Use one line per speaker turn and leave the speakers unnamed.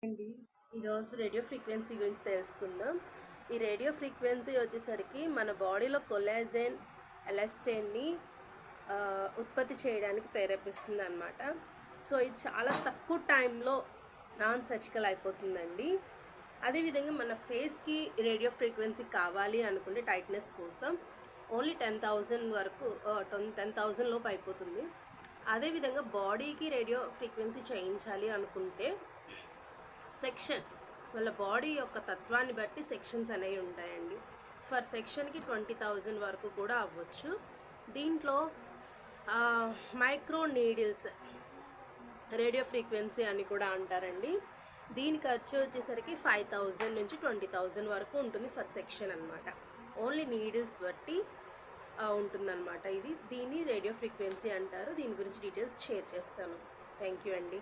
అండి ఈరోజు radio frequency గురించి తెలుసుకుందాం. ఈ రేడియో ఫ్రీక్వెన్సీ వచ్చేసరికి మన బాడీలో కొలాజన్ ఎలాస్టిన్ని ఉత్పత్తి చేయడానికి ప్రేరేపిస్తుంది అనమాట. సో ఇది చాలా తక్కువ టైంలో నాన్ సర్జికల్ అయిపోతుందండి. అదేవిధంగా మన ఫేస్కి రేడియో ఫ్రీక్వెన్సీ కావాలి అనుకుంటే టైట్నెస్ కోసం ఓన్లీ 10,000 వరకు 10,000 లోపు అయిపోతుంది. అదేవిధంగా బాడీకి రేడియో ఫ్రీక్వెన్సీ చేయించాలి అనుకుంటే సెక్షన్ వాళ్ళ బాడీ యొక్క తత్వాన్ని బట్టి సెక్షన్స్ అనేవి ఉంటాయండి. ఫర్ సెక్షన్కి 20,000 వరకు కూడా అవ్వచ్చు. దీంట్లో మైక్రో నీడిల్స్ రేడియో ఫ్రీక్వెన్సీ అని కూడా అంటారండి. దీని ఖర్చు వచ్చేసరికి 5,000 నుంచి 20,000 వరకు ఉంటుంది ఫర్ సెక్షన్ అనమాట. ఓన్లీ నీడిల్స్ బట్టి ఉంటుందన్నమాట. దీన్ని రేడియో ఫ్రీక్వెన్సీ అంటారు. దీని గురించి డీటెయిల్స్ షేర్ చేస్తాను. థ్యాంక్ యూ అండి.